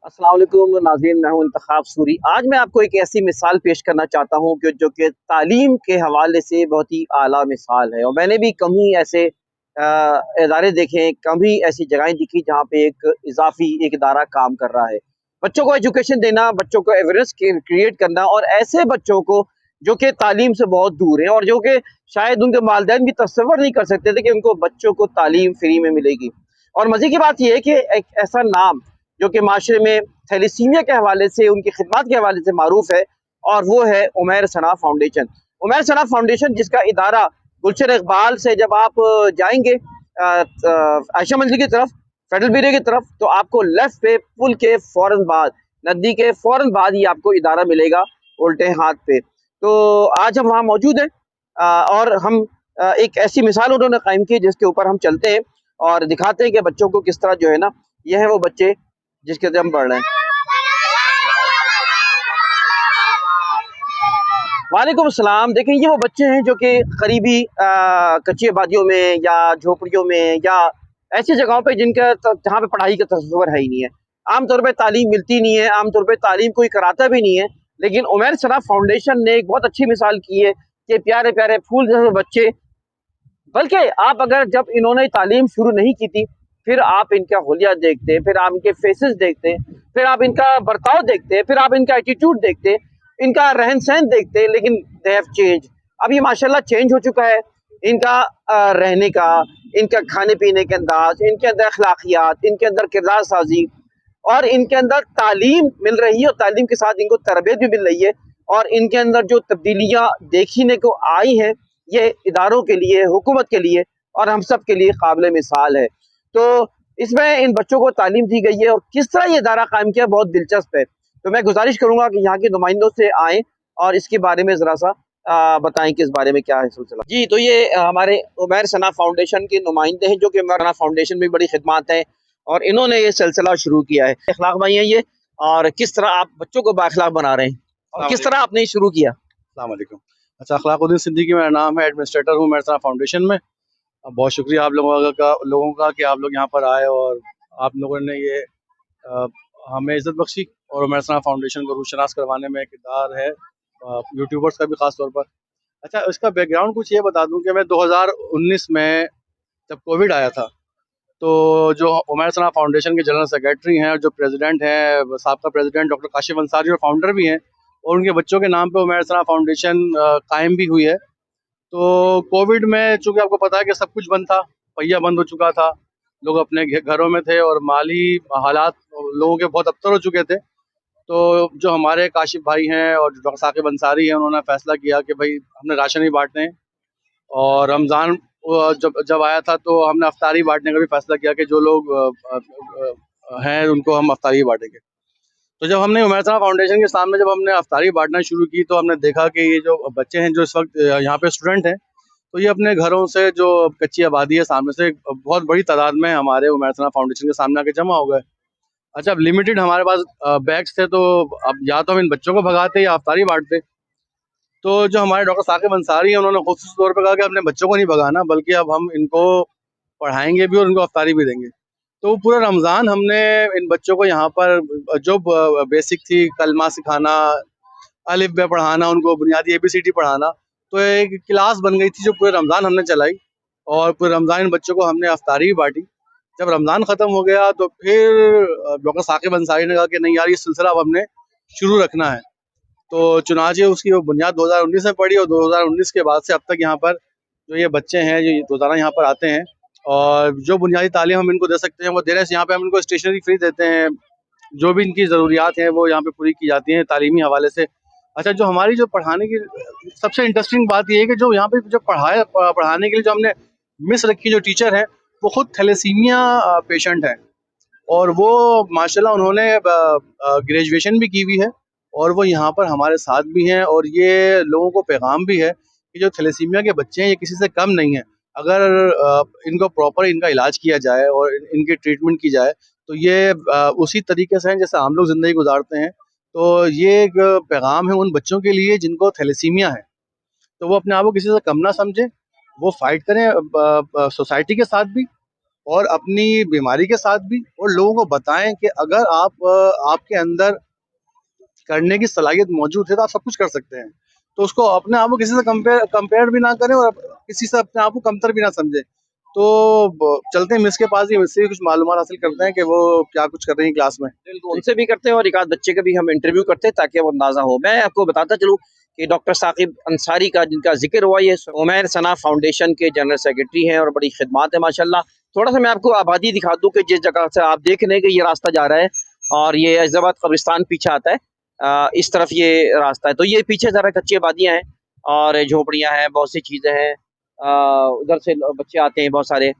अस्सलाम वालेकुम नाज़रीन, मैं हूं इंतखाब सूरी। आज मैं आपको एक ऐसी मिसाल पेश करना चाहता हूं कि जो कि तालीम के हवाले से बहुत ही आला मिसाल है। और मैंने भी कम ही ऐसे इदारे देखे हैं, कम ही ऐसी जगहें दिखी जहां पे एक इजाफ़ी एक इदारा काम कर रहा है। बच्चों को एजुकेशन देना, बच्चों को अवेयरनेस क्रिएट करना, और ऐसे बच्चों को जो कि तालीम से बहुत दूर हैं और जो कि शायद उनके वालिदैन भी तसव्वुर नहीं कर सकते थे कि उनको बच्चों को तालीम फ्री में मिलेगी। और मज़े की बात ये है कि एक ऐसा नाम जो कि माशरे में थैलेसीमिया के हवाले से, उनकी खिदमत के हवाले से मारूफ है, और वो है उमैर सना फाउंडेशन। उमैर सना फाउंडेशन, जिसका इदारा गुलशन इकबाल से जब आप जाएंगे आयशा मंजिल की तरफ, फेडरल ब्यूरो की तरफ, तो आपको लेफ्ट पे पुल के फौरन बाद, नदी के फौरन बाद ही आपको इदारा मिलेगा उल्टे हाथ पे। तो आज हम वहाँ मौजूद हैं, और हम एक ऐसी मिसाल उन्होंने कायम की जिसके ऊपर हम चलते हैं और दिखाते हैं कि बच्चों को किस तरह जो है ना, ये है वो बच्चे जिसके से हम पढ़ रहे हैं। वालेकुम अस्सलाम। देखिए, ये वो बच्चे हैं जो कि करीबी कच्ची आबादियों में या झोपड़ियों में या ऐसी जगहों पे जिनका जहाँ पे पढ़ाई का तस्वर है ही नहीं है। आम तौर पे तालीम मिलती नहीं है, आम तौर पे तालीम कोई कराता भी नहीं है। लेकिन उमैर सना फाउंडेशन ने एक बहुत अच्छी मिसाल की है कि प्यारे-प्यारे फूल जैसे बच्चे, बल्कि आप अगर जब इन्होंने तालीम शुरू नहीं की थी, फिर आप इनका हुलिया देखते, फिर आप इनके फेसेस देखते, फिर आप इनका बर्ताव देखते, फिर आप इनका एटीट्यूड देखते, इनका रहन-सहन देखते, लेकिन दे हैव चेंज। अब ये माशाल्लाह चेंज हो चुका है। इनका रहने का, इनका खाने-पीने के अंदाज़, इनके अंदर अखलाकियात, इनके अंदर किरदार साज़ी, और इनके अंदर तालीम मिल रही है, और तालीम के साथ इनको तरबियत भी मिल रही है। और इनके अंदर जो तब्दीलियाँ देखने को आई हैं, ये इदारों के लिए, हुकूमत के लिए और हम सब के लिए काबिल मिसाल है। तो इसमें इन बच्चों को तालीम दी गई है, और किस तरह ये इदारा कायम किया, बहुत दिलचस्प है। तो मैं गुजारिश करूँगा कि यहाँ के नुमाइंदों से आएँ और इसके बारे में ज़रा-सा बताएँ कि इस बारे में क्या है सिलसिला। जी, तो ये हमारे उमैर सना फाउंडेशन के नुमाइंदे हैं, जो कि उमैर सना फाउंडेशन में बड़ी खिदमत है, और इन्होंने ये सिलसिला शुरू किया है। अखलाक भाई हैं ये, और किस तरह आप बच्चों को बाअखलाक बना रहे हैं और किस तरह आपने ये शुरू किया? अस्सलाम वालेकुम। अच्छा, अखलाकुद्दीन सिद्दीकी मेरा नाम है, एडमिनिस्ट्रेटर हूँ मेहरसना फाउंडेशन में। बहुत शुक्रिया आप लोगों का कि आप लोग यहाँ पर आए और आप लोगों ने ये अ, हमें इज़्ज़त बख्शी और मेहरसना फाउंडेशन को रूशनास करवाने में किरदार है यूट्यूबर्स का भी ख़ास तौर पर। अच्छा, इसका बैकग्राउंड कुछ ये बता दूँ कि मैं 2019 में जब कोविड आया था, तो जो उमैर सना फाउंडेशन के जनरल सेक्रेटरी हैं और जो प्रेसिडेंट हैं, साबका प्रेसिडेंट डॉक्टर काशिफ अंसारी, और फाउंडर भी हैं, और उनके बच्चों के नाम पे उमैर सना फाउंडेशन कायम भी हुई है। तो कोविड में चूँकि आपको पता है कि सब कुछ बंद था, पहिया बंद हो चुका था, लोग अपने घरों में थे और माली हालात लोगों के बहुत अबतर हो चुके थे। तो जो हमारे काशिफ भाई हैं और डॉक्टर साकिब अंसारी हैं, उन्होंने फ़ैसला किया कि भई हमने राशन ही बाँटने हैं। और रमज़ान जब जब आया था तो हमने अफ्तारी बाँटने का भी फ़ैसला किया कि जो लोग हैं उनको हम अफ्तारी बाँटेंगे। तो जब हमने उमैर सना फाउंडेशन के सामने जब हमने अफ्तारी बाँटना शुरू की, तो हमने देखा कि ये जो बच्चे हैं जो इस वक़्त यहाँ पे स्टूडेंट हैं, तो ये अपने घरों से, जो कच्ची आबादी है सामने से, बहुत बड़ी तादाद में हमारे उमैर सना फाउंडेशन के सामने आके जमा हो गए। अच्छा, अब लिमिटेड हमारे पास बैग्स थे, तो अब या तो हम इन बच्चों को भगाते या अफ्तारी बाँटते। तो जो हमारे डॉक्टर साकिब अंसारी हैं, उन्होंने ख़ुसूसी तौर पे कहा कि अपने बच्चों को नहीं भगाना, बल्कि अब हम इनको पढ़ाएँगे भी और इनको अफ्तारी भी देंगे। तो पूरा रमज़ान हमने इन बच्चों को यहाँ पर जो बेसिक थी, कलमा सिखाना, अलिफ बे पढ़ाना, उनको बुनियादी एबीसीडी पढ़ाना, तो एक क्लास बन गई थी जो पूरे रमज़ान हमने चलाई, और पूरे रमज़ान इन बच्चों को हमने अफ्तारी भी बाँटी। जब रमज़ान ख़त्म हो गया तो फिर डॉक्टर साकिब अंसारी ने कहा कि नहीं यार, ये सिलसिला अब हमने शुरू रखना है। तो चुनांचे उसकी वो बुनियाद 2019 में पड़ी, और 2019 के बाद से अब तक यहाँ पर जो ये बच्चे हैं, जो रोज़ाना यहाँ पर आते हैं, और जो बुनियादी तालीम हम इनको दे सकते हैं वो दे रहे हैं। यहाँ पे हम इनको स्टेशनरी फ्री देते हैं, जो भी इनकी ज़रूरियात हैं वो यहाँ पे पूरी की जाती हैं तालीमी हवाले से। अच्छा, जो हमारी जो पढ़ाने की सबसे इंटरेस्टिंग बात ये है कि जो यहाँ पे जो पढ़ाने के लिए जो हमने मिस रखी जो टीचर हैं, वो खुद थैलेसीमिया पेशेंट हैं, और वो माशाल्लाह उन्होंने ग्रेजुएशन भी की हुई है, और वो यहाँ पर हमारे साथ भी हैं। और ये लोगों को पैगाम भी है कि जो थैलेसीमिया के बच्चे हैं, ये किसी से कम नहीं हैं। अगर इनको प्रॉपर इनका इलाज किया जाए और इनकी ट्रीटमेंट की जाए, तो ये उसी तरीके से हैं जैसे हम लोग ज़िंदगी गुजारते हैं। तो ये एक पैगाम है उन बच्चों के लिए जिनको थैलेसीमिया है। तो वो अपने आप को किसी से कम ना समझें, वो फ़ाइट करें सोसाइटी के साथ भी, और अपनी बीमारी के साथ भी, और लोगों को बताएं कि अगर आप आपके अंदर करने की सलाहियत मौजूद है तो आप सब कुछ कर सकते हैं। तो उसको अपने आप को किसी से कंपेयर भी ना करें और किसी से अपने आप को कमतर भी ना समझें। तो चलते हैं मिस के पास, ही मिस से भी कुछ मालूमात हासिल करते हैं कि वो क्या कुछ कर रही हैं क्लास में। बिल्कुल उनसे भी करते हैं और एक आध बच्चे का भी हम इंटरव्यू करते हैं ताकि वो अंदाजा हो। मैं आपको बताता चलूँ कि डॉक्टर साकिब अंसारी का जिनका जिक्र हुआ, ये उमैर सना फाउंडेशन के जनरल सेक्रेटरी हैं और बड़ी खिदमात है माशाल्लाह। थोड़ा सा मैं आपको आबादी दिखा दूं कि जिस जगह से आप देख रहे हैं कि ये रास्ता जा रहा है और ये ऐजाबाद कब्रिस्तान पीछे आता है, इस तरफ ये रास्ता है। तो ये पीछे ज़रा कच्ची आबादियाँ हैं और झोपड़ियाँ हैं, बहुत सी चीज़ें हैं। उधर से बच्चे आते हैं बहुत सारे।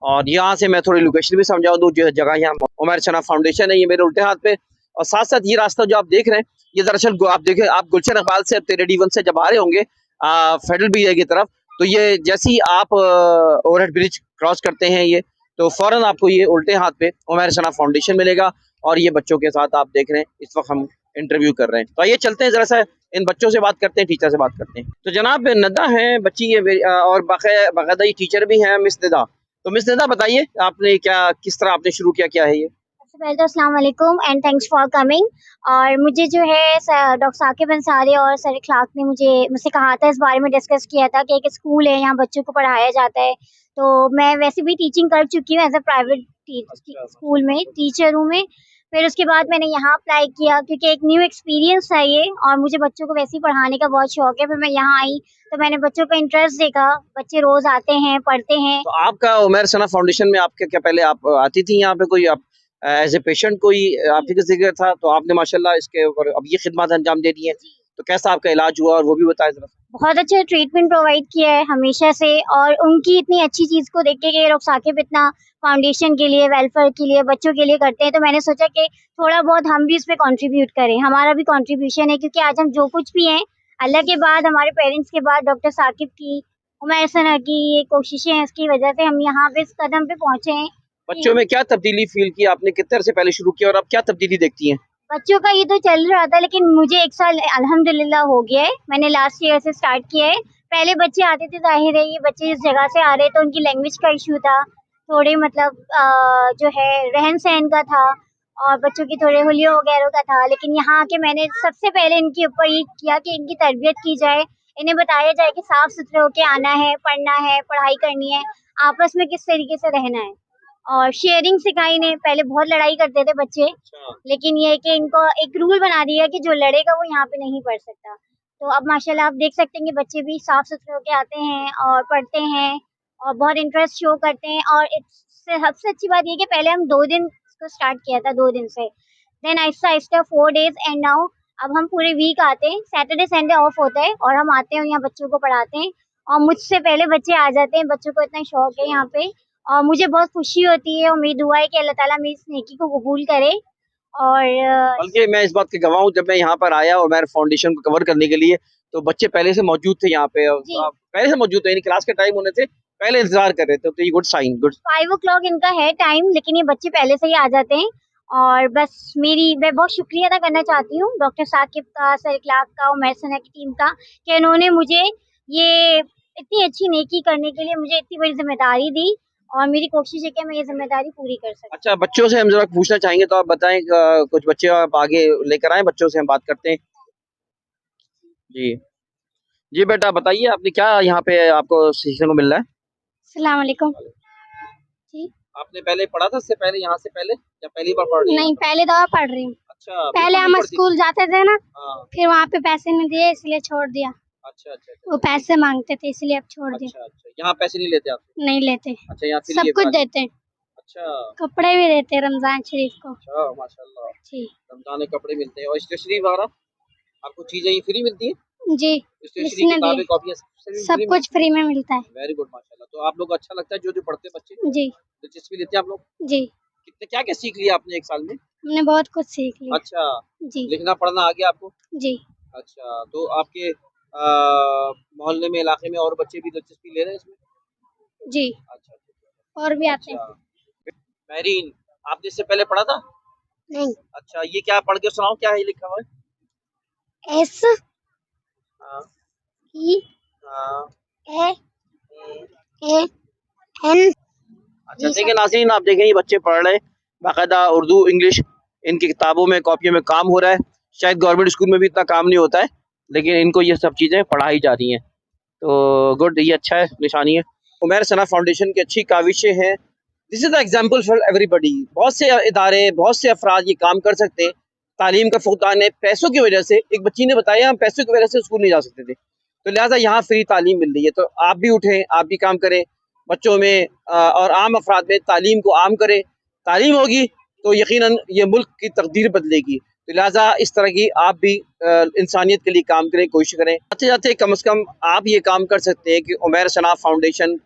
और यहाँ से मैं थोड़ी लोकेशन भी समझा दूँ, जो जगह यहाँ उमैर सना फाउंडेशन है, ये मेरे उल्टे हाथ पे। और साथ साथ ये रास्ता जो आप देख रहे हैं, ये दरअसल आप देखें, आप गुलशन इकबाल से तेरेडी से जब आ रहे होंगे फेडरल ब्रिज की तरफ, तो ये जैसे ही आप ओवरहेड ब्रिज क्रॉस करते हैं ये, तो फौरन आपको ये उल्टे हाथ पे उमैर सना फाउंडेशन मिलेगा। और ये बच्चों के साथ आप देख रहे हैं इस वक्त हम इंटरव्यू कर रहे हैं। तो आइए चलते हैं, जरा सा इन बच्चों से बात करते हैं, टीचर से बात करते हैं। तो जनाब नदा है बच्ची ये, और बाकायदा टीचर भी हैं मिस निदा। तो मिस निदा बताइए आपने क्या, किस तरह आपने शुरू किया, क्या है ये? सबसे पहले तो अस्सलाम वालेकुम एंड थैंक्स फॉर कमिंग। और मुझे जो है डॉक्टर साकिब अंसारी और सर इखलाक ने मुझसे कहा था, इस बारे में डिस्कस किया था कि एक स्कूल है, यहाँ बच्चों को पढ़ाया जाता है। तो मैं वैसे भी टीचिंग कर चुकी हूँ एज अ प्राइवेट स्कूल में टीचर हूँ मैं। फिर उसके बाद मैंने यहाँ अप्लाई किया क्योंकि एक न्यू एक्सपीरियंस था ये, और मुझे बच्चों को वैसे ही पढ़ाने का बहुत शौक है। फिर मैं यहाँ आई तो मैंने बच्चों का इंटरेस्ट देखा, बच्चे रोज आते हैं, पढ़ते हैं। तो आपका उमैर सना फाउंडेशन में आपके क्या पहले आप आती थी यहाँ पे, कोई आप एज ए पेशेंट कोई आपके जिक्र था, तो आपने माशाल्लाह इसके ऊपर अब ये खिदमत अंजाम दे दी है, तो कैसा आपका इलाज हुआ और वो भी बताएं जरा। बहुत अच्छा ट्रीटमेंट प्रोवाइड किया है हमेशा से, और उनकी इतनी अच्छी चीज़ को देख के कि डॉक्टर साकिब इतना फाउंडेशन के लिए, वेलफेयर के लिए, बच्चों के लिए करते हैं, तो मैंने सोचा कि थोड़ा बहुत हम भी इसमें कंट्रीब्यूट करें, हमारा भी कंट्रीब्यूशन है। क्योंकि आज हम जो कुछ भी हैं, अल्लाह के बाद, हमारे पेरेंट्स के बाद डॉक्टर साकिब की, उमैर सना की ये कोशिशें हैं, इसकी वजह से हम यहाँ पे इस कदम पे पहुँचे हैं कि बच्चों में क्या तब्दीली फील की आपने, कितने से पहले शुरू किया और अब क्या तब्दीली देखती हैं? बच्चों का ये तो चल रहा था, लेकिन मुझे 1 साल अल्हम्दुलिल्लाह हो गया है। मैंने लास्ट ईयर से स्टार्ट किया है। पहले बच्चे आते थे, ज़ाहिर है ये बच्चे इस जगह से आ रहे तो उनकी लैंग्वेज का इश्यू था। थोड़े मतलब जो है रहन-सहन का था, और बच्चों की थोड़े हुलियों वगैरह का था। लेकिन यहाँ आके मैंने सबसे पहले इनके ऊपर ये किया कि इनकी तरबियत की जाए, इन्हें बताया जाए कि साफ-सुथरे होके आना है, पढ़ना है, पढ़ाई करनी है, आपस में किस तरीके से रहना है। और शेयरिंग सिखाई इन्हें। पहले बहुत लड़ाई करते थे बच्चे, लेकिन ये है कि इनको एक रूल बना दिया कि जो लड़ेगा वो यहाँ पे नहीं पढ़ सकता। तो अब माशाल्लाह आप देख सकते हैं कि बच्चे भी साफ-सुथरे होके आते हैं और पढ़ते हैं और बहुत इंटरेस्ट शो करते हैं। और इससे सबसे अच्छी बात ये है कि पहले हम 2 दिन इसको स्टार्ट किया था, 2 दिन से। देन आहिस्ता-आहिस्ता 4 डेज़ एंड नाउ अब हम पूरे वीक आते हैं। सैटरडे, संडे ऑफ होता है और हम आते हैं और यहाँ बच्चों को पढ़ाते हैं, और मुझसे पहले बच्चे आ जाते हैं। बच्चों को इतना शौक है यहाँ पे, और मुझे बहुत खुशी होती है। उम्मीद दुआ है कि अल्लाह ताला मेरी इस नेकी को कबूल करे। और बल्कि मैं इस बात की गवाह हूँ, जब मैं यहाँ पर आया और मेरे फाउंडेशन को कवर करने के लिए, तो बच्चे पहले से मौजूद थे यहाँ पे, जी, पहले से मौजूद थे, यानी क्लास के टाइम होने से पहले इंतजार कर रहे थे, तो ये गुड साइन, गुड। 5 ओ क्लॉक इनका है टाइम, लेकिन ये बच्चे पहले से ही आ जाते हैं। और बस मैं बहुत शुक्रिया अदा करना चाहती हूँ डॉक्टर साकिब का, सर इखलाक का, उमैर सना की टीम का, कि इन्होंने मुझे ये इतनी अच्छी नेकी करने के लिए मुझे इतनी बड़ी ज़िम्मेदारी दी, और मेरी कोशिश है कि मैं ये ज़िम्मेदारी पूरी कर सकूँ। अच्छा, बच्चों से हम जरा पूछना चाहेंगे, तो आप बताएं, कुछ बच्चे आप आगे लेकर आए, बच्चों से हम बात करते हैं। जी जी बेटा बताइए, आपने क्या यहाँ पे आपको सीखने को मिल रहा है? अस्सलाम वालेकुम। जी। आपने पहले पढ़ा था, इससे पहले, यहाँ से पहले, या पहली बार पढ़ रही हैं? नहीं, पहले दफ़ा पढ़ रही हूँ। अच्छा, पहले बिल्कुल नहीं हम पढ़ती? स्कूल जाते थे ना, हाँ। फिर वहाँ पे पैसे नहीं दिए इसलिए छोड़ दिया। अच्छा अच्छा अच्छा वो पैसे माँगते थे इसलिए अब छोड़ दिया। अच्छा अच्छा, यहाँ पैसे नहीं लेते आप? नहीं लेते, अच्छा, यहाँ फ्री सब है कुछ खाली? देते हैं, अच्छा कपड़े भी देते हैं रमज़ान शरीफ को। अच्छा, माशाल्लाह। जी, रमजान में कपड़े मिलते हैं और स्टेशनरी वगैरह आपको चीजें ये फ्री मिलती है? जी, स्टेशनरी, इसने किताबें, दिए, कॉपियाँ सब सब फ्री कुछ मिलती फ्री में मिलता है। है? वेरी गुड माशाल्लाह। तो आप लोग को अच्छा लगता है, जो पढ़ते हैं बच्चे, जी, दिलचस्पी लेते हैं आप लोग? जी, कितने क्या क्या सीख लिया आपने एक साल में? हमने बहुत कुछ सीख लिया। अच्छा, जी, लिखना पढ़ना आ गया आपको? जी, अच्छा, तो आपके मोहल्ले में, इलाके में और बच्चे भी दिलचस्पी ले रहे हैं इसमें? जी, अच्छा और भी आते हैं। अच्छा। मेहरीन, आपने इससे पहले पढ़ा था? नहीं। अच्छा, ये क्या पढ़ के सुनाओ, क्या है ये लिखा हुआ है? एस हाँ ई हाँ। ए हम्म, ए एन अच्छा देखिए नाज़रीन, आप देखें ये बच्चे पढ़ रहे हैं बाकायदा उर्दू इंग्लिश, इनकी किताबों में कॉपियों में काम हो रहा है। शायद गवर्नमेंट स्कूल में भी इतना काम नहीं होता है, लेकिन इनको ये सब चीज़ें पढ़ाई जा रही हैं, तो गुड, ये अच्छा है, निशानी है। उमैर सना फाउंडेशन की अच्छी काविशें हैं। This is the example for everybody. बहुत से इदारे, बहुत से अफराद ये काम कर सकते हैं। तालीम का फुकदान है पैसों की वजह से। एक बच्ची ने बताया हम पैसों की वजह से स्कूल नहीं जा सकते थे, तो लिहाजा यहाँ फ्री तालीम मिल रही है, तो आप भी उठें, आप भी काम करें बच्चों में और आम अफराद में तालीम को आम करें। तालीम होगी तो यकीनन ये मुल्क की तकदीर बदलेगी, तो लिहाजा इस तरह की आप भी इंसानियत के लिए काम करें, कोशिश करें। आते जाते कम से कम आप ये काम कर सकते हैं कि उमैर सना फाउंडेशन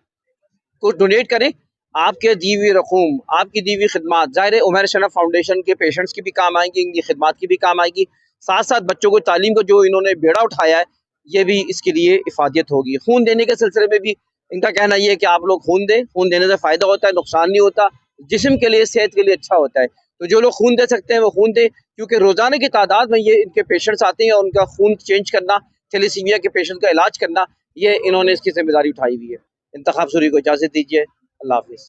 को डोनेट करें। आपके दी हुई रकूम, आपकी दी हुई खिदमात ज़ाहिर है उमैर सना फाउंडेशन के पेशेंट्स की भी काम आएंगी, इनकी खिदमात की भी काम आएगी। साथ साथ बच्चों को तालीम को जो इन्होंने बेड़ा उठाया है, ये भी इसके लिए इफादियत होगी। खून देने के सिलसिले में भी इनका कहना ये है कि आप लोग खून दें, खून देने से फ़ायदा होता है, नुकसान नहीं होता, जिस्म के लिए, सेहत के लिए अच्छा होता है। तो जो लोग खून दे सकते हैं वो खून दें, क्योंकि रोज़ाना की तादाद में ये इनके पेशेंट्स आते हैं और उनका खून चेंज करना, थैलेसीमिया के पेशेंट का इलाज करना, ये इन्होंने इसकी जिम्मेदारी उठाई हुई है। इंतखाब सूरी को इजाज़त दीजिए। अल्लाह हाफ़िज़।